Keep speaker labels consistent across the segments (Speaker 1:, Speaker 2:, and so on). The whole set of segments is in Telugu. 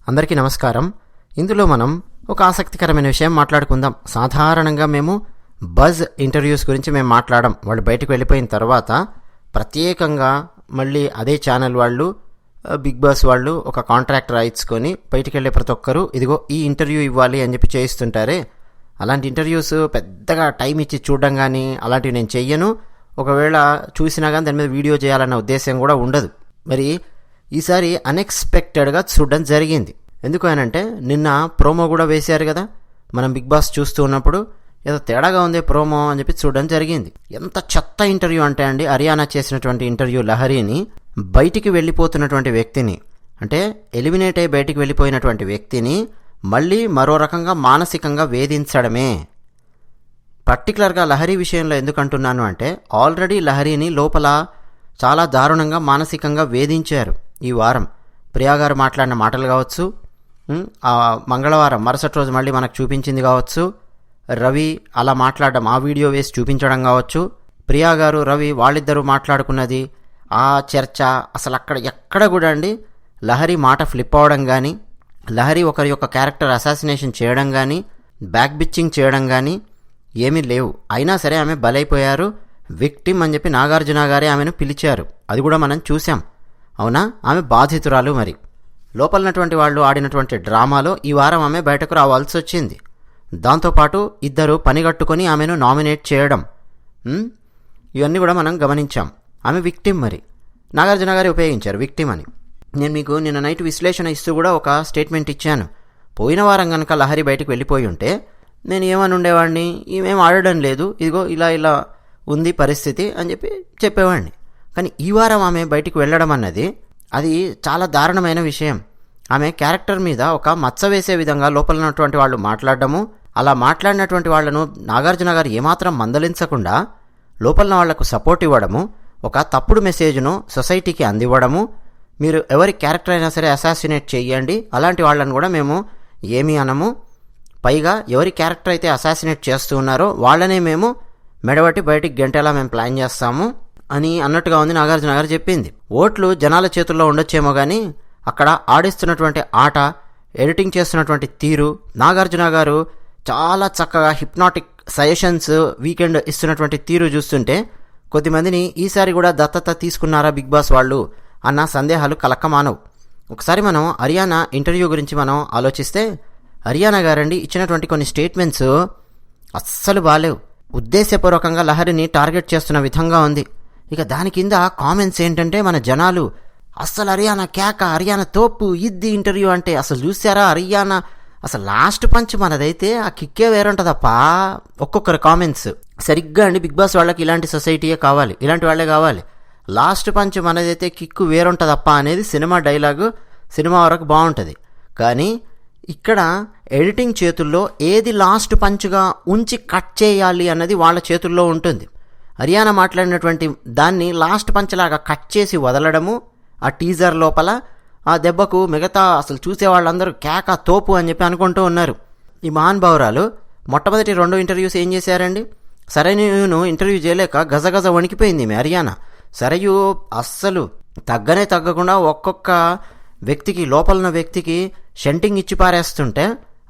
Speaker 1: అందరికీ నమస్కారం. ఇందులో మనం ఒక ఆసక్తికరమైన విషయం మాట్లాడుకుందాం. సాధారణంగా మేము బజ్ ఇంటర్వ్యూస్ గురించి మేము మాట్లాడడం. వాళ్ళు బయటకు వెళ్ళిపోయిన తర్వాత ప్రత్యేకంగా మళ్ళీ అదే ఛానల్ వాళ్ళు, బిగ్ బాస్ వాళ్ళు ఒక కాంట్రాక్ట్ రాయించుకొని బయటికి వెళ్ళే ప్రతి ఒక్కరూ ఇదిగో ఈ ఇంటర్వ్యూ ఇవ్వాలి అని చెప్పి చేయిస్తుంటారే. అలాంటి ఇంటర్వ్యూస్ పెద్దగా టైం ఇచ్చి చూడడం కానీ అలాంటివి నేను చెయ్యను. ఒకవేళ చూసినా కానీ దాని మీద వీడియో చేయాలన్న ఉద్దేశం కూడా ఉండదు. మరి ఈసారి అన్ఎక్స్పెక్టెడ్గా చూడడం జరిగింది. ఎందుకు అనంటే నిన్న ప్రోమో కూడా వేశారు కదా, మనం బిగ్ బాస్ చూస్తూ ఉన్నప్పుడు ఏదో తేడాగా ఉంది ప్రోమో అని చెప్పి చూడడం జరిగింది. ఎంత చెత్త ఇంటర్వ్యూ అంటే అండి, హరియానా చేసినటువంటి ఇంటర్వ్యూ. లహరిని బయటికి వెళ్ళిపోతున్నటువంటి వ్యక్తిని, అంటే ఎలిమినేట్ అయ్యి బయటికి వెళ్ళిపోయినటువంటి వ్యక్తిని మళ్ళీ మరో రకంగా మానసికంగా వేధించడమే. పర్టికులర్గా లహరి విషయంలో ఎందుకు అంటున్నాను అంటే, ఆల్రెడీ లహరిని లోపల చాలా దారుణంగా మానసికంగా వేధించారు. ఈ వారం ప్రియా గారు మాట్లాడిన మాటలు కావచ్చు, ఆ మంగళవారం మరుసటి రోజు మళ్ళీ మనకు చూపించింది కావచ్చు, రవి అలా మాట్లాడడం, ఆ వీడియో వేసి చూపించడం కావచ్చు, ప్రియా గారు రవి వాళ్ళిద్దరూ మాట్లాడుకున్నది, ఆ చర్చ అసలు అక్కడ ఎక్కడ కూడా అండి లహరి మాట ఫ్లిప్ అవ్వడం కానీ, లహరి ఒకరి యొక్క క్యారెక్టర్ అసాసినేషన్ చేయడం కానీ, బ్యాక్ బిచ్చింగ్ చేయడం కానీ ఏమీ లేవు. అయినా సరే ఆమె బలైపోయారు. విక్టిమ్ అని చెప్పి నాగార్జున గారే ఆమెను పిలిచారు. అది కూడా మనం చూసాం. అవునా, ఆమె బాధితురాలు. మరి లోపలనటువంటి వాళ్ళు ఆడినటువంటి డ్రామాలో ఈ వారం ఆమె బయటకు రావాల్సి వచ్చింది. దాంతోపాటు ఇద్దరు పనిగట్టుకొని ఆమెను నామినేట్ చేయడం, ఇవన్నీ కూడా మనం గమనించాం. ఆమె విక్టిమ్. మరి నాగార్జున గారే ఉపయోగించారు విక్టిమ్ అని. నేను మీకు నిన్న నైట్ విశ్లేషణ ఇస్తూ కూడా ఒక స్టేట్మెంట్ ఇచ్చాను. పోయిన వారం కనుక లహరి బయటకు వెళ్ళిపోయి ఉంటే నేను ఏమని ఉండేవాడిని, ఈమెం ఆడడం లేదు, ఇదిగో ఇలా ఇలా ఉంది పరిస్థితి అని చెప్పి చెప్పేవాడిని. కానీ ఈ వారం ఆమె బయటికి వెళ్ళడం అన్నది అది చాలా దారుణమైన విషయం. ఆమె క్యారెక్టర్ మీద ఒక మచ్చ వేసే విధంగా లోపల ఉన్నటువంటి వాళ్ళు మాట్లాడడము, అలా మాట్లాడినటువంటి వాళ్లను నాగార్జున గారు ఏమాత్రం మందలించకుండా లోపల వాళ్లకు సపోర్ట్ ఇవ్వడము, ఒక తప్పుడు మెసేజ్ను సొసైటీకి అందివ్వడము, మీరు ఎవరి క్యారెక్టర్ అయినా సరే అసాసినేట్ చేయండి, అలాంటి వాళ్ళని కూడా మేము ఏమీ అనము, పైగా ఎవరి క్యారెక్టర్ అయితే అసాసినేట్ చేస్తూ ఉన్నారో వాళ్ళనే మేము మెడబట్టి బయటికి గంటేలా మేము ప్లాన్ చేస్తాము అని అన్నట్టుగా ఉంది నాగార్జున గారు చెప్పింది. ఓట్లు జనాల చేతుల్లో ఉండొచ్చేమో కానీ అక్కడ ఆడిస్తున్నటువంటి ఆట, ఎడిటింగ్ చేస్తున్నటువంటి తీరు, నాగార్జున గారు చాలా చక్కగా హిప్నాటిక్ సజెషన్స్ వీకెండ్ ఇస్తున్నటువంటి తీరు చూస్తుంటే కొద్దిమందిని ఈసారి కూడా దత్తత తీసుకున్నారా బిగ్ బాస్ వాళ్ళు అన్న సందేహాలు కలక్కమానవు. ఒకసారి మనం హరియానా ఇంటర్వ్యూ గురించి మనం ఆలోచిస్తే, హరియానా గారండి ఇచ్చినటువంటి కొన్ని స్టేట్మెంట్స్ అస్సలు బాలేవు. ఉద్దేశపూర్వకంగా లహరిని టార్గెట్ చేస్తున్న విధంగా ఉంది. ఇక దాని కింద కామెంట్స్ ఏంటంటే, మన జనాలు అస్సలు హరియానా కేక, హరియానా తోపు, ఇది ఇంటర్వ్యూ అంటే అసలు చూసారా హరియానా అసలు లాస్ట్ పంచ్ మనదైతే ఆ కిక్కే వేరుంటుందప్పా. ఒక్కొక్కరు కామెంట్స్ సరిగ్గా అండి, బిగ్ బాస్ వాళ్ళకి ఇలాంటి సొసైటీయే కావాలి, ఇలాంటి వాళ్ళే కావాలి. లాస్ట్ పంచ్ మనదైతే కిక్కు వేరుంటుందప్పా అనేది సినిమా డైలాగు, సినిమా వరకు బాగుంటుంది. కానీ ఇక్కడ ఎడిటింగ్ చేతుల్లో ఏది లాస్ట్ పంచ్గా ఉంచి కట్ చేయాలి అన్నది వాళ్ళ చేతుల్లో ఉంటుంది. హరియానా మాట్లాడినటువంటి దాన్ని లాస్ట్ పంచ్లాగా కట్ చేసి వదలడము, ఆ టీజర్ లోపల ఆ దెబ్బకు మిగతా అసలు చూసే వాళ్ళందరూ కేక తోపు అని చెప్పి అనుకుంటూ ఉన్నారు. ఈ మహానుభావురాలు మొట్టమొదటి 2 ఇంటర్వ్యూస్ ఏం చేశారండి, సరైన ఇంటర్వ్యూ చేయలేక గజగజ వణికిపోయింది మీ హరియానా. సరయు అస్సలు తగ్గనే తగ్గకుండా ఒక్కొక్క వ్యక్తికి, లోపలన్న వ్యక్తికి షంటింగ్ ఇచ్చి పారేస్తుంటే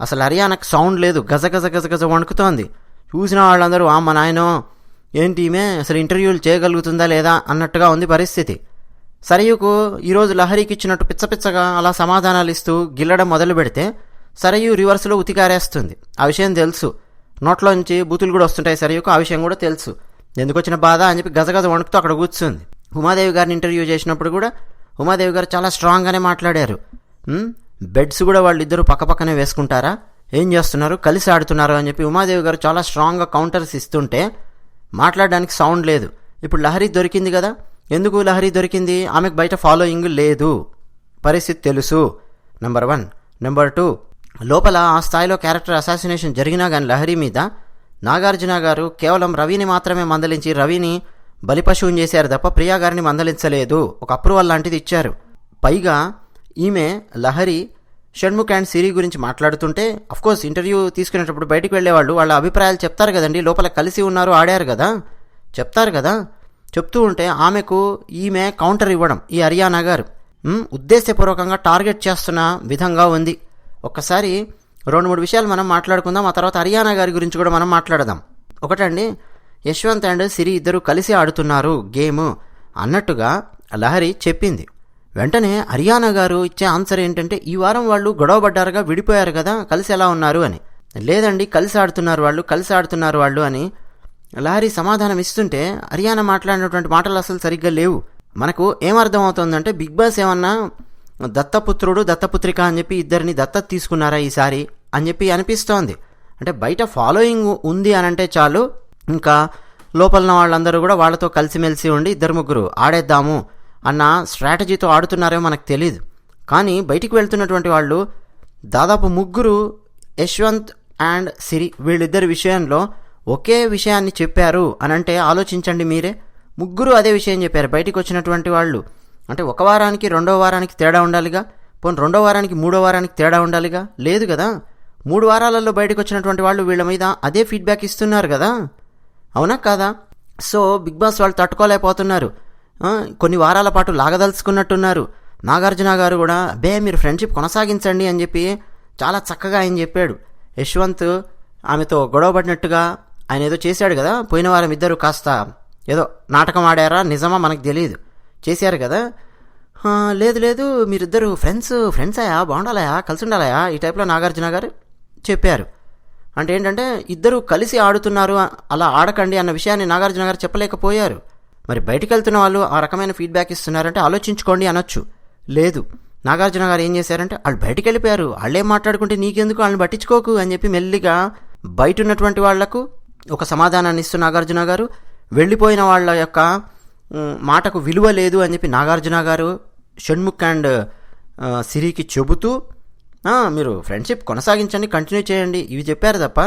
Speaker 1: అసలు హరియానాకి సౌండ్ లేదు, గజగజ గజగజ వణుకుతోంది. చూసిన వాళ్ళందరూ మా నాయనో ఏంటి ఈమె అసలు ఇంటర్వ్యూలు చేయగలుగుతుందా లేదా అన్నట్టుగా ఉంది పరిస్థితి. సరయుకు ఈరోజు లహరికి ఇచ్చినట్టు పిచ్చపిచ్చగా అలా సమాధానాలు ఇస్తూ గిల్లడం మొదలు పెడితే సరయు రివర్స్లో ఉతికారేస్తుంది. ఆ విషయం తెలుసు. నోట్లోంచి బూతులు కూడా వస్తుంటాయి సరయుకు, ఆ విషయం కూడా తెలుసు. ఎందుకు వచ్చిన బాధ అని చెప్పి గజగజ వణుకుతూ అక్కడ కూర్చుంది. ఉమాదేవి గారిని ఇంటర్వ్యూ చేసినప్పుడు కూడా ఉమాదేవి గారు చాలా స్ట్రాంగ్గానే మాట్లాడారు. బెడ్స్ కూడా వాళ్ళిద్దరూ పక్కపక్కనే వేసుకుంటారా, ఏం చేస్తున్నారు, కలిసి ఆడుతున్నారు అని చెప్పి ఉమాదేవి గారు చాలా స్ట్రాంగ్గా కౌంటర్స్ ఇస్తుంటే మాట్లాడడానికి సౌండ్ లేదు. ఇప్పుడు లహరి దొరికింది కదా, ఎందుకు లహరి దొరికింది, ఆమెకు బయట ఫాలోయింగ్ లేదు, పరిస్థితి తెలుసు. నెంబర్ 1. నెంబర్ 2, లోపల ఆ స్థాయిలో క్యారెక్టర్ అసాసినేషన్ జరిగినా కానీ లహరి మీద నాగార్జున గారు కేవలం రవిని మాత్రమే మందలించి రవిని బలిపశువుని చేశారు తప్ప ప్రియా గారిని మందలించలేదు. ఒక అప్రూవల్ లాంటిది ఇచ్చారు. పైగా ఈమె లహరి షణ్ముఖ్ అండ్ సిరి గురించి మాట్లాడుతుంటే, అఫ్కోర్స్ ఇంటర్వ్యూ తీసుకునేటప్పుడు బయటకు వెళ్ళేవాళ్ళు వాళ్ళ అభిప్రాయాలు చెప్తారు కదండి, లోపల కలిసి ఉన్నారు, ఆడారు కదా, చెప్తారు కదా. చెప్తూ ఉంటే ఆమెకు ఈమె కౌంటర్ ఇవ్వడం, ఈ హరియానా గారు ఉద్దేశపూర్వకంగా టార్గెట్ చేస్తున్న విధంగా ఉంది. ఒక్కసారి 2-3 విషయాలు మనం మాట్లాడుకుందాం. ఆ తర్వాత హరియానా గారి గురించి కూడా మనం మాట్లాడదాం. ఒకటండి, యశ్వంత్ అండ్ సిరి ఇద్దరు కలిసి ఆడుతున్నారు గేమ్ అన్నట్టుగా లహరి చెప్పింది. వెంటనే హరియానా గారు ఇచ్చే ఆన్సర్ ఏంటంటే, ఈ వారం వాళ్ళు గొడవ పడ్డారుగా, విడిపోయారు కదా, కలిసి ఎలా ఉన్నారు అని. లేదండి, కలిసి ఆడుతున్నారు వాళ్ళు అని లహరి సమాధానం ఇస్తుంటే హరియానా మాట్లాడినటువంటి మాటలు అసలు సరిగ్గా లేవు. మనకు ఏమర్థం అవుతుందంటే, బిగ్ బాస్ ఏమన్నా దత్తపుత్రుడు దత్తపుత్రిక అని చెప్పి ఇద్దరిని దత్తత తీసుకున్నారా ఈసారి అని చెప్పి అనిపిస్తోంది. అంటే బయట ఫాలోయింగ్ ఉంది అనంటే చాలు, ఇంకా లోపల వాళ్ళందరూ కూడా వాళ్ళతో కలిసిమెలిసి ఉండి 2-3 ఆడేద్దాము అన్న స్ట్రాటజీతో ఆడుతున్నారేమో మనకు తెలియదు. కానీ బయటికి వెళ్తున్నటువంటి వాళ్ళు దాదాపు 3, యశ్వంత్ అండ్ సిరి, వీళ్ళిద్దరి విషయంలో ఒకే విషయాన్ని చెప్పారు అనంటే ఆలోచించండి మీరే. 3 అదే విషయం చెప్పారు బయటికి వచ్చినటువంటి వాళ్ళు. అంటే ఒక వారానికి 2వ వారానికి తేడా ఉండాలిగా, పోనీ 2వ వారానికి 3వ వారానికి తేడా ఉండాలిగా, లేదు కదా. 3 వారాలలో బయటకు వచ్చినటువంటి వాళ్ళు వీళ్ళ మీద అదే ఫీడ్బ్యాక్ ఇస్తున్నారు కదా, అవునా కాదా? సో బిగ్ బాస్ వాళ్ళు తట్టుకోలేకపోతున్నారు. కొన్ని వారాల పాటు లాగదలుచుకున్నట్టున్నారు. నాగార్జున గారు కూడా మీరు ఫ్రెండ్షిప్ కొనసాగించండి అని చెప్పి చాలా చక్కగా ఆయన చెప్పాడు. యశ్వంత్ ఆమెతో గొడవ పడినట్టుగా ఆయన ఏదో చేశాడు కదా, పోయిన వారం ఇద్దరు కాస్త ఏదో నాటకం ఆడారా నిజమా మనకు తెలియదు, చేశారు కదా. లేదు మీరిద్దరు ఫ్రెండ్స్ అయ్యా, బాగుండాలయా, కలిసి ఉండాలయా, ఈ టైప్లో నాగార్జున గారు చెప్పారు. అంటే ఏంటంటే ఇద్దరు కలిసి ఆడుతున్నారు, అలా ఆడకండి అన్న విషయాన్ని నాగార్జున గారు చెప్పలేకపోయారు. మరి బయటికి వెళ్తున్న వాళ్ళు ఆ రకమైన ఫీడ్బ్యాక్ ఇస్తున్నారంటే ఆలోచించుకోండి అనొచ్చు. లేదు, నాగార్జున గారు ఏం చేశారంటే, వాళ్ళు బయటికి వెళ్ళిపోయారు, వాళ్ళేం మాట్లాడుకుంటే నీకెందుకు, వాళ్ళని పట్టించుకోకు అని చెప్పి మెల్లిగా బయట ఉన్నటువంటి వాళ్లకు ఒక సమాధానాన్ని ఇస్తూ నాగార్జున గారు, వెళ్ళిపోయిన వాళ్ళ యొక్క మాటకు విలువ లేదు అని చెప్పి నాగార్జున గారు షణ్ముఖ్ అండ్ సిరికి చెబుతూ, మీరు ఫ్రెండ్షిప్ కొనసాగించండి, కంటిన్యూ చేయండి, ఇవి చెప్పారు తప్ప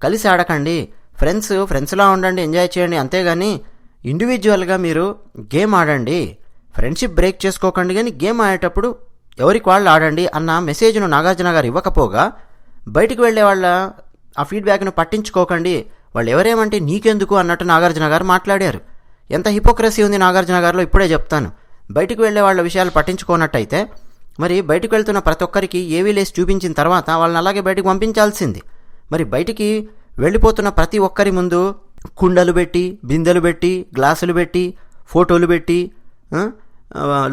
Speaker 1: కలిసి ఆడకండి, ఫ్రెండ్స్లా ఉండండి, ఎంజాయ్ చేయండి, అంతేగాని ఇండివిజువల్గా మీరు గేమ్ ఆడండి, ఫ్రెండ్షిప్ బ్రేక్ చేసుకోకండి, కానీ గేమ్ ఆడేటప్పుడు ఎవరికి వాళ్ళు ఆడండి అన్న మెసేజ్ను నాగార్జున గారు ఇవ్వకపోగా, బయటికి వెళ్ళే వాళ్ళ ఆ ఫీడ్బ్యాక్ను పట్టించుకోకండి, వాళ్ళు ఎవరేమంటే నీకెందుకు అన్నట్టు నాగార్జున గారు మాట్లాడారు. ఎంత హిపోక్రసీ ఉంది నాగార్జున గారిలో ఇప్పుడే చెప్తాను. బయటికి వెళ్ళే వాళ్ళ విషయాలు పట్టించుకోనట్టయితే మరి బయటికి వెళ్తున్న ప్రతి ఒక్కరికి ఏవీ లేసి చూపించిన తర్వాత వాళ్ళని అలాగే బయటికి పంపించాల్సింది. మరి బయటికి వెళ్ళిపోతున్న ప్రతి ఒక్కరి ముందు కుండలు పెట్టి, బిందెలు పెట్టి, గ్లాసులు పెట్టి, ఫోటోలు పెట్టి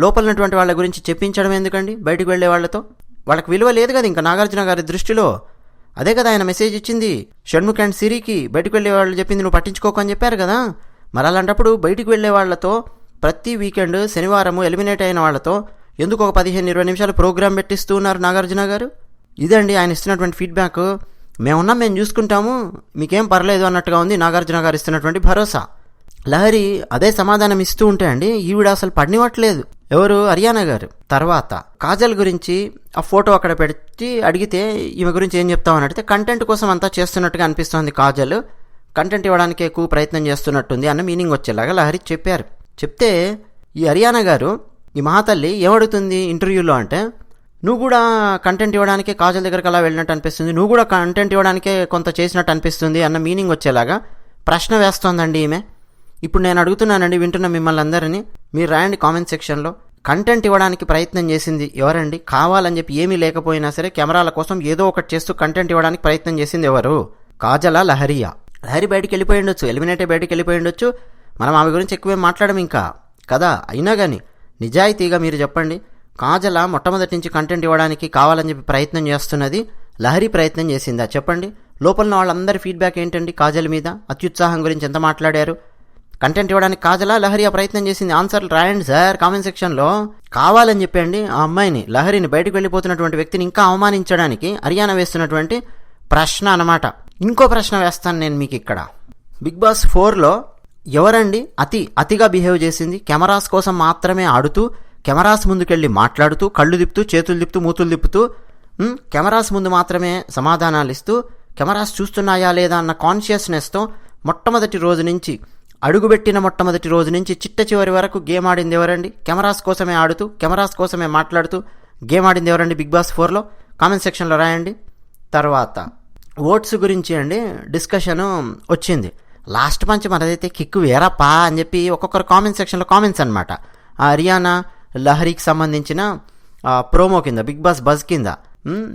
Speaker 1: లోపలన్నటువంటి వాళ్ళ గురించి చెప్పించడం ఎందుకండి? బయటికి వెళ్ళే వాళ్ళతో వాళ్ళకి విలువ లేదు కదా ఇంకా నాగార్జున గారి దృష్టిలో. అదే కదా ఆయన మెసేజ్ ఇచ్చింది షణ్ముఖ్ అండ్ సిరికి, బయటికి వెళ్ళే వాళ్ళు చెప్పింది నువ్వు పట్టించుకోకు అని చెప్పారు కదా. మరి అలాంటప్పుడు బయటికి వెళ్ళే వాళ్ళతో ప్రతి వీకెండ్ శనివారము ఎలిమినేట్ అయిన వాళ్ళతో ఎందుకు ఒక 15-20 నిమిషాలు ప్రోగ్రాం పెట్టిస్తూ ఉన్నారు నాగార్జున గారు? ఇదండి ఆయన ఇస్తున్నటువంటి ఫీడ్బ్యాక్. మేమున్నాం, మేము చూసుకుంటాము, మీకేం పర్లేదు అన్నట్టుగా ఉంది నాగార్జున గారు ఇస్తున్నటువంటి భరోసా. లహరి అదే సమాధానం ఇస్తూ ఉంటే అండి ఈవిడ అసలు పడినివ్వట్లేదు. ఎవరు? హరియానా గారు. తర్వాత కాజల్ గురించి ఆ ఫోటో అక్కడ పెట్టి అడిగితే ఈమె గురించి ఏం చెప్తామని అడిగితే కంటెంట్ కోసం అంతా చేస్తున్నట్టుగా అనిపిస్తోంది, కాజల్ కంటెంట్ ఇవ్వడానికి ఎక్కువ ప్రయత్నం చేస్తున్నట్టుంది అన్న మీనింగ్ వచ్చేలాగా లహరి చెప్పారు. చెప్తే ఈ హరియానా గారు, ఈ మహాతల్లి ఏమడుగుతుంది ఇంటర్వ్యూలో అంటే, నువ్వు కూడా కంటెంట్ ఇవ్వడానికే కాజల్ దగ్గరికి అలా వెళ్ళినట్టు అనిపిస్తుంది, నువ్వు కూడా కంటెంట్ ఇవ్వడానికే కొంత చేసినట్టు అనిపిస్తుంది అన్న మీనింగ్ వచ్చేలాగా ప్రశ్న వేస్తోందండి ఈమె. ఇప్పుడు నేను అడుగుతున్నానండి, వింటున్న మిమ్మల్ని అందరినీ, మీరు రాయండి కామెంట్ సెక్షన్లో, కంటెంట్ ఇవ్వడానికి ప్రయత్నం చేసింది ఎవరండి? కావాలని చెప్పి ఏమీ లేకపోయినా సరే కెమెరాల కోసం ఏదో ఒకటి చేస్తూ కంటెంట్ ఇవ్వడానికి ప్రయత్నం చేసింది ఎవరు? కాజలా, లహరియా? లహరి బయటికి వెళ్ళిపోయి ఉండొచ్చు, ఎలిమినేటే బయటికి వెళ్ళిపోయి ఉండొచ్చు, మనం ఆమె గురించి ఎక్కువేం మాట్లాడము ఇంకా కదా. అయినా కానీ నిజాయితీగా మీరు చెప్పండి, కాజల మొట్టమొదటి నుంచి కంటెంట్ ఇవ్వడానికి కావాలని చెప్పి ప్రయత్నం చేస్తున్నది, లహరి ప్రయత్నం చేసిందా? చెప్పండి. లోపల వాళ్ళందరి ఫీడ్బ్యాక్ ఏంటండి కాజల్ మీద? అత్యుత్సాహం గురించి ఎంత మాట్లాడారు? కంటెంట్ ఇవ్వడానికి కాజలా, లహరియా ప్రయత్నం చేసింది? ఆన్సర్లు రాయండి సార్ కామెంట్ సెక్షన్లో. కావాలని చెప్పండి ఆ అమ్మాయిని, లహరిని, బయటకు వెళ్ళిపోతున్నటువంటి వ్యక్తిని ఇంకా అవమానించడానికి హరియానా వేస్తున్నటువంటి ప్రశ్న అన్నమాట. ఇంకో ప్రశ్న వేస్తాను నేను మీకు ఇక్కడ. బిగ్ బాస్ 4లో ఎవరండి అతిగా బిహేవ్ చేసింది? కెమెరాస్ కోసం మాత్రమే ఆడుతూ, కెమెరాస్ ముందుకెళ్ళి మాట్లాడుతూ, కళ్ళు తిప్పుతూ, చేతులు తిప్పుతూ, మూతులు తిప్పుతూ, కెమెరాస్ ముందు మాత్రమే సమాధానాలు ఇస్తూ, కెమెరాస్ చూస్తున్నాయా లేదా అన్న కాన్షియస్నెస్తో మొట్టమొదటి రోజు నుంచి, అడుగుపెట్టిన మొట్టమొదటి రోజు నుంచి చిట్ట చివరి వరకు గేమ్ ఆడింది ఎవరండి? కెమెరాస్ కోసమే ఆడుతూ, కెమెరాస్ కోసమే మాట్లాడుతూ గేమ్ ఆడింది ఎవరండి బిగ్ బాస్ 4లో? కామెంట్ సెక్షన్లో రాయండి. తర్వాత ఓట్స్ గురించి అండి డిస్కషను వచ్చింది. లాస్ట్ మంచి మనదైతే కిక్కు వేరప్పా అని చెప్పి ఒక్కొక్కరు కామెంట్ సెక్షన్లో కామెంట్స్ అనమాట. హరియానా లహరికి సంబంధించిన ప్రోమో కింద, బిగ్ బాస్ బజ్ కింద.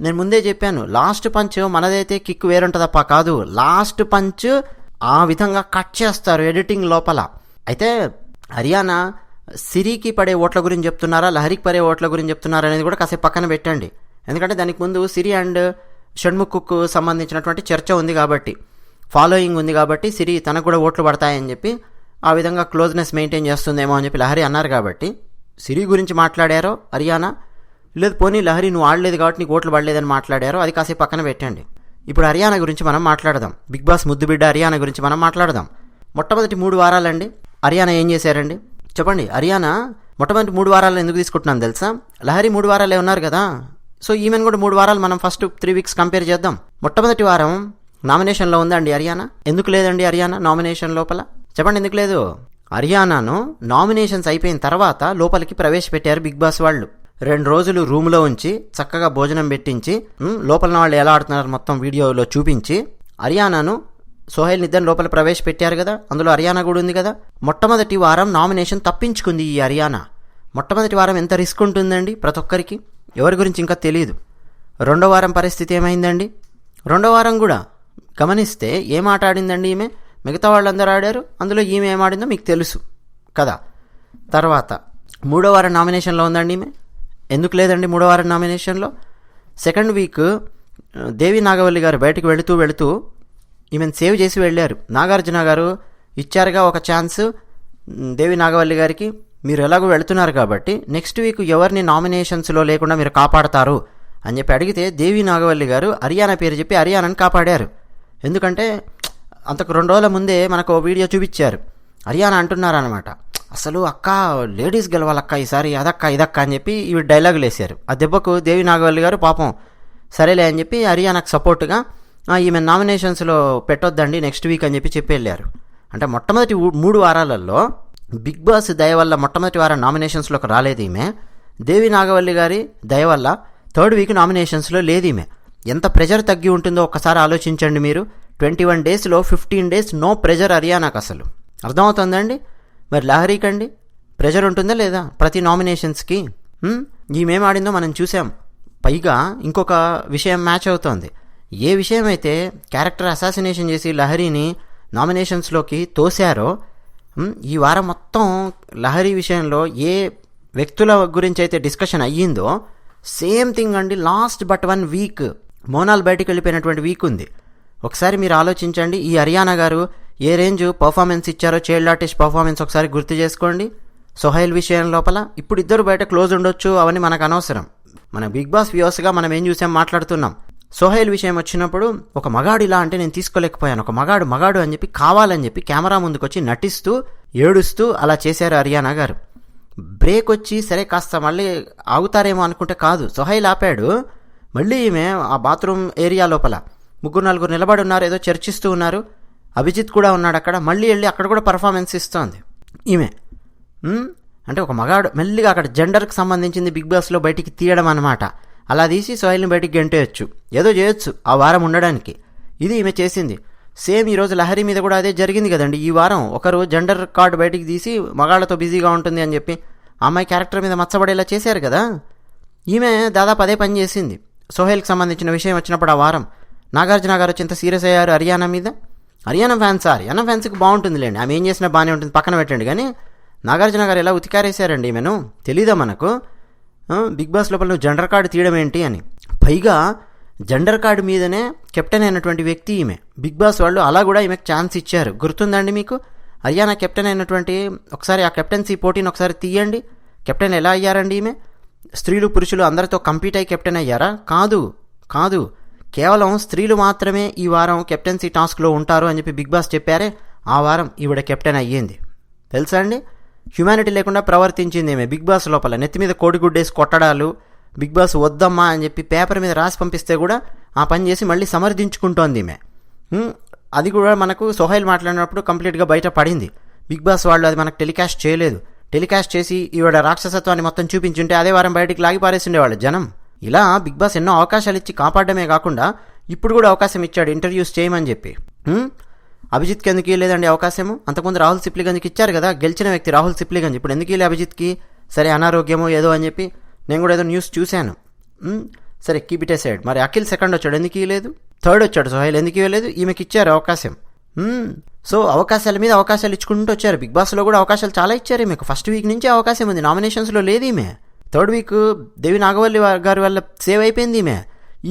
Speaker 1: నేను ముందే చెప్పాను, లాస్ట్ పంచ్ మనదైతే కిక్ వేరుంటుందప్ప కాదు, లాస్ట్ పంచ్ ఆ విధంగా కట్ చేస్తారు ఎడిటింగ్ లోపల. అయితే హరియానా సిరికి పడే ఓట్ల గురించి చెప్తున్నారా, లహరికి పడే ఓట్ల గురించి చెప్తున్నారా అనేది కూడా కాసేపు పక్కన పెట్టండి. ఎందుకంటే దానికి ముందు సిరి అండ్ షణ్ముఖ్కు సంబంధించినటువంటి చర్చ ఉంది కాబట్టి, ఫాలోయింగ్ ఉంది కాబట్టి సిరి తనకు కూడా ఓట్లు పడతాయని చెప్పి ఆ విధంగా క్లోజ్నెస్ మెయింటైన్ చేస్తుందేమో అని చెప్పి లహరి అన్నారు కాబట్టి సిరి గురించి మాట్లాడారో హరియానా, లేదు పోనీ లహరి నువ్వు ఆడలేదు కాబట్టి నీకు ఓట్లు పడలేదని మాట్లాడారో, అది కాసేపు పక్కన పెట్టండి. ఇప్పుడు హరియానా గురించి మనం మాట్లాడదాం. బిగ్ బాస్ ముద్దు బిడ్డ హరియానా గురించి మనం మాట్లాడదాం. మొట్టమొదటి 3 వారాలండి హరియానా ఏం చేశారండి చెప్పండి. హరియానా మొట్టమొదటి 3 వారాలు ఎందుకు తీసుకుంటున్నాను తెలుసా? లహరి 3 వారాలే ఉన్నారు కదా, సో ఈమెను కూడా 3 వారాలు మనం ఫస్ట్ 3 వీక్స్ కంపేర్ చేద్దాం. మొట్టమొదటి వారం నామినేషన్లో ఉందండి హరియానా. ఎందుకు లేదండి హరియానా నామినేషన్ లోపల? చెప్పండి ఎందుకు లేదు? హరియానాను నామినేషన్స్ అయిపోయిన తర్వాత లోపలికి ప్రవేశపెట్టారు బిగ్ బాస్ వాళ్ళు. 2 రోజులు రూమ్లో ఉంచి చక్కగా భోజనం పెట్టించి లోపల వాళ్ళు ఎలా ఆడుతున్నారు మొత్తం వీడియోలో చూపించి హరియానాను సోహెల్ నిద్దరు లోపల ప్రవేశపెట్టారు కదా, అందులో హరియానా కూడా ఉంది కదా. మొట్టమొదటి వారం నామినేషన్ తప్పించుకుంది ఈ హరియానా. మొట్టమొదటి వారం ఎంత రిస్క్ ఉంటుందండి ప్రతి ఒక్కరికి, ఎవరి గురించి ఇంకా తెలియదు. 2వ వారం పరిస్థితి ఏమైందండి? 2వ వారం కూడా గమనిస్తే ఏం ఆట ఆడిందండి ఈమె? మిగతా వాళ్ళందరూ ఆడారు, అందులో ఈమె ఏం ఆడిందో మీకు తెలుసు కదా. తర్వాత 3వ వారం నామినేషన్లో ఉందండి ఈమె. ఎందుకు లేదండి 3వ వారం నామినేషన్లో? సెకండ్ వీక్ దేవి నాగవల్లి గారు బయటకు వెళుతూ ఈమెను సేవ్ చేసి వెళ్ళారు. నాగార్జున గారు ఇచ్చారుగా ఒక ఛాన్స్ దేవి నాగవల్లి గారికి, మీరు ఎలాగో వెళుతున్నారు కాబట్టి నెక్స్ట్ వీక్ ఎవరిని నామినేషన్స్లో లేకుండా మీరు కాపాడతారు అని చెప్పి అడిగితే దేవి నాగవల్లి గారు హరియానా పేరు చెప్పి హరియానాని కాపాడారు. ఎందుకంటే అంతకు 2 రోజుల ముందే మనకు వీడియో చూపించారు. హరియానా అంటున్నారనమాట, అసలు అక్క లేడీస్ గెలవాలక్క ఈసారి, అదక్క ఇదక్క అని చెప్పి ఇవి డైలాగులు వేశారు. ఆ దెబ్బకు దేవి నాగవల్లి గారు పాపం సరేలే అని చెప్పి హరియానాకు సపోర్ట్గా ఈమె నామినేషన్స్లో పెట్టొద్దండి నెక్స్ట్ వీక్ అని చెప్పి వెళ్ళారు. అంటే మొట్టమొదటి 3 వారాలలో బిగ్ బాస్ దయ వల్ల మొట్టమొదటి వారం నామినేషన్స్లోకి రాలేదు ఈమె. దేవి నాగవల్లి గారి దయ వల్ల 3rd వీక్ నామినేషన్స్లో లేదు ఈమె. ఎంత ప్రెజర్ తగ్గి ఉంటుందో ఒక్కసారి ఆలోచించండి మీరు. 21 డేస్లో 15 డేస్ నో ప్రెజర్ హరియానాకు. అసలు అర్థమవుతుందండి? మరి లహరీకండి ప్రెజర్ ఉంటుందా లేదా ప్రతి నామినేషన్స్కి? ఈమెం ఆడిందో మనం చూసాం. పైగా ఇంకొక విషయం మ్యాచ్ అవుతోంది. ఏ విషయం అయితే క్యారెక్టర్ అసాసినేషన్ చేసి లహరిని నామినేషన్స్లోకి తోశారో, ఈ వారం మొత్తం లహరి విషయంలో ఏ వ్యక్తుల గురించి అయితే డిస్కషన్ అయ్యిందో సేమ్ థింగ్ అండి. లాస్ట్ బట్ 1 వీక్ మోనాల్ బయటికి వెళ్ళిపోయినటువంటి వీక్ ఉంది. ఒకసారి మీరు ఆలోచించండి, ఈ హరియానా గారు ఏ రేంజ్ పర్ఫార్మెన్స్ ఇచ్చారో, చైల్డ్ ఆర్టిస్ట్ పర్ఫార్మెన్స్ ఒకసారి గుర్తు చేసుకోండి. సోహెల్ విషయం లోపల ఇప్పుడు ఇద్దరు బయట క్లోజ్ ఉండొచ్చు, అవన్నీ మనకు అనవసరం. మన బిగ్ బాస్ వ్యూవర్స్గా మనం ఏం చూసాం మాట్లాడుతున్నాం. సోహెల్ విషయం వచ్చినప్పుడు ఒక మగాడు ఇలా అంటే నేను తీసుకోలేకపోయాను, ఒక మగాడు అని చెప్పి కావాలని చెప్పి కెమెరా ముందుకు వచ్చి నటిస్తూ ఏడుస్తూ అలా చేశారు హరియానా గారు. బ్రేక్ వచ్చి సరే కాస్త మళ్ళీ ఆగుతారేమో అనుకుంటే కాదు, సోహెల్ ఆపాడు. మళ్ళీ ఈమె ఆ బాత్రూమ్ ఏరియా లోపల 3-4 నిలబడి ఉన్నారు, ఏదో చర్చిస్తూ ఉన్నారు. అభిజిత్ కూడా ఉన్నాడు అక్కడ. మళ్ళీ వెళ్ళి అక్కడ కూడా పర్ఫార్మెన్స్ ఇస్తోంది ఈమె. అంటే ఒక మగాడు మెల్లిగా అక్కడ జెండర్కి సంబంధించింది బిగ్ బాస్లో బయటికి తీయడం అనమాట. అలా తీసి సోహెల్ని బయటికి గెంటేయచ్చు, ఏదో చేయొచ్చు ఆ వారం ఉండడానికి. ఇది ఈమె చేసింది. సేమ్ ఈరోజు లహరి మీద కూడా అదే జరిగింది కదండి. ఈ వారం ఒకరు జెండర్ కార్డు బయటికి తీసి మగాళ్లతో బిజీగా ఉంటుంది అని చెప్పి ఆ అమ్మాయి క్యారెక్టర్ మీద మచ్చబడేలా చేశారు కదా. ఈమె దాదాపు అదే పని చేసింది సోహెల్కి సంబంధించిన విషయం వచ్చినప్పుడు. ఆ వారం నాగార్జున గారు వచ్చి ఎంత సీరియస్ అయ్యారు హరియానా మీద. హరియానా ఫ్యాన్స్కి బాగుంటుందిలేండి, ఆమె ఏం చేసినా బాగానే ఉంటుంది, పక్కన పెట్టండి. కానీ నాగార్జున గారు ఎలా ఉతికారేశారండి ఈమెను, తెలీదా మనకు? బిగ్ బాస్ లోపల నువ్వు జెండర్ కార్డు తీయడం ఏంటి అని. పైగా జెండర్ కార్డు మీదనే కెప్టెన్ అయినటువంటి వ్యక్తి ఈమె. బిగ్ బాస్ వాళ్ళు అలా కూడా ఈమెకు ఛాన్స్ ఇచ్చారు, గుర్తుందండి మీకు? హరియానా కెప్టెన్ అయినటువంటి ఒకసారి ఆ కెప్టెన్సీ పోటీని ఒకసారి తీయండి. కెప్టెన్ ఎలా అయ్యారండి ఈమె? స్త్రీలు పురుషులు అందరితో కంపీట్ అయ్యి కెప్టెన్ అయ్యారా? కాదు, కేవలం స్త్రీలు మాత్రమే ఈ వారం కెప్టెన్సీ టాస్క్లో ఉంటారు అని చెప్పి బిగ్ బాస్ చెప్పారే, ఆ వారం ఈవిడ కెప్టెన్ అయ్యింది. తెలుసా అండి? హ్యుమానిటీ లేకుండా ప్రవర్తించింది ఈమె బిగ్ బాస్ లోపల. నెత్తి మీద కోడిగుడ్డేసి కొట్టడాలు, బిగ్ బాస్ వద్దమ్మా అని చెప్పి పేపర్ మీద రాసి పంపిస్తే కూడా ఆ పని చేసి మళ్ళీ సమర్థించుకుంటోంది ఈమె. అది కూడా మనకు సోహెల్ మాట్లాడినప్పుడు కంప్లీట్గా బయట పడింది. బిగ్ బాస్ వాళ్ళు అది మనకు టెలికాస్ట్ చేయలేదు. టెలికాస్ట్ చేసి ఈవిడ రాక్షసత్వాన్ని మొత్తం చూపించుంటే అదే వారం బయటికి లాగి పారేసిండేవాళ్ళు జనం. ఇలా బిగ్ బాస్ ఎన్నో అవకాశాలు ఇచ్చి కాపాడమే కాకుండా ఇప్పుడు కూడా అవకాశం ఇచ్చాడు ఇంటర్వ్యూస్ చేయమని చెప్పి. అభిజిత్కి ఎందుకు ఇవ్వలేదండి అవకాశము? అంతకుముందు రాహుల్ సిప్లిగంజ్కి ఇచ్చారు కదా, గెలిచిన వ్యక్తి రాహుల్ సిప్లిగంజ్. ఇప్పుడు ఎందుకు ఇవ్వలే అభిజిత్కి? సరే అనారోగ్యమో ఏదో అని చెప్పి నేను కూడా ఏదో న్యూస్ చూశాను. సరే కీప్ ఇట్ అసైడ్. మరి అఖిల్ సెకండ్ వచ్చాడు, ఎందుకు ఇవ్వలేదు? థర్డ్ వచ్చాడు సోహైల్, ఎందుకు ఇవ్వలేదు? ఈమెకి ఇచ్చారు అవకాశం. సో అవకాశాల మీద అవకాశాలు ఇచ్చుకుంటూ వచ్చారు. బిగ్ బాస్లో కూడా అవకాశాలు చాలా ఇచ్చారు ఈమెకు. ఫస్ట్ వీక్ నుంచే అవకాశం ఉంది, నామినేషన్స్లో లేదు ఈమె. థర్డ్ వీక్ దేవి నాగవల్లి గారి వల్ల సేవ్ అయిపోయింది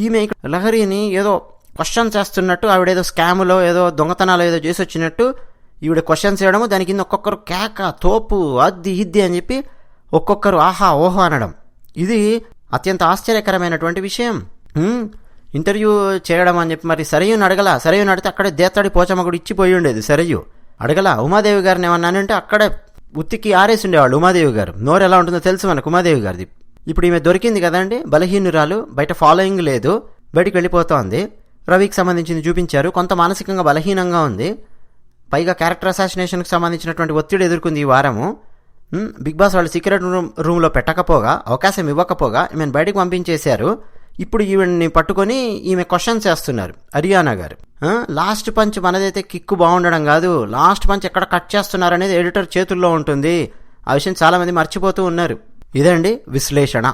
Speaker 1: ఈమె లహరిని ఏదో క్వశ్చన్స్ వేస్తున్నట్టు, ఆవిడేదో స్కాములో ఏదో దొంగతనాలు ఏదో చేసి వచ్చినట్టు ఈవిడ క్వశ్చన్స్ వేయడము, దాని కింద ఒక్కొక్కరు కేక, తోపు, అద్ది ఇద్ది అని చెప్పి ఒక్కొక్కరు ఆహా ఓహో అనడం. ఇది అత్యంత ఆశ్చర్యకరమైనటువంటి విషయం. ఇంటర్వ్యూ చేయడం అని చెప్పి మరి సరయ్యూని అడగల. సరయ్యూని అడిగితే అక్కడే దేత్తడి పోచమ్మ కూడా ఇచ్చిపోయి ఉండేది. సరయ్యూ అడగల. ఉమాదేవి గారిని ఏమన్నానంటే అక్కడే ఉత్తికి ఆరేసి ఉండేవాళ్ళు. ఉమాదేవి గారు నోరు ఎలా ఉంటుందో తెలుసు మనకు ఉమాదేవి గారిది. ఇప్పుడు ఈమె దొరికింది కదండి, బలహీనురాలు, బయట ఫాలోయింగ్ లేదు, బయటికి వెళ్ళిపోతోంది. రవికి సంబంధించింది చూపించారు, కొంత మానసికంగా బలహీనంగా ఉంది, పైగా క్యారెక్టర్ అసాసినేషన్కి సంబంధించినటువంటి ఒత్తిడి ఎదుర్కొంది ఈ వారము. బిగ్ బాస్ వాళ్ళు సీక్రెట్ రూమ్లో పెట్టకపోగా, అవకాశం ఇవ్వకపోగా ఈమెను బయటకు పంపించేశారు. ఇప్పుడు ఈవిడ్ని పట్టుకొని ఈమె క్వశ్చన్స్ చేస్తున్నారు అరియానా గారు. లాస్ట్ పంచ్ మనదైతే కిక్కు బాగుండడం కాదు, లాస్ట్ పంచ్ ఎక్కడ కట్ చేస్తున్నారు అనేది ఎడిటర్ చేతుల్లో ఉంటుంది. ఆ విషయం చాలామంది మర్చిపోతూ ఉన్నారు. ఇదండి విశ్లేషణ.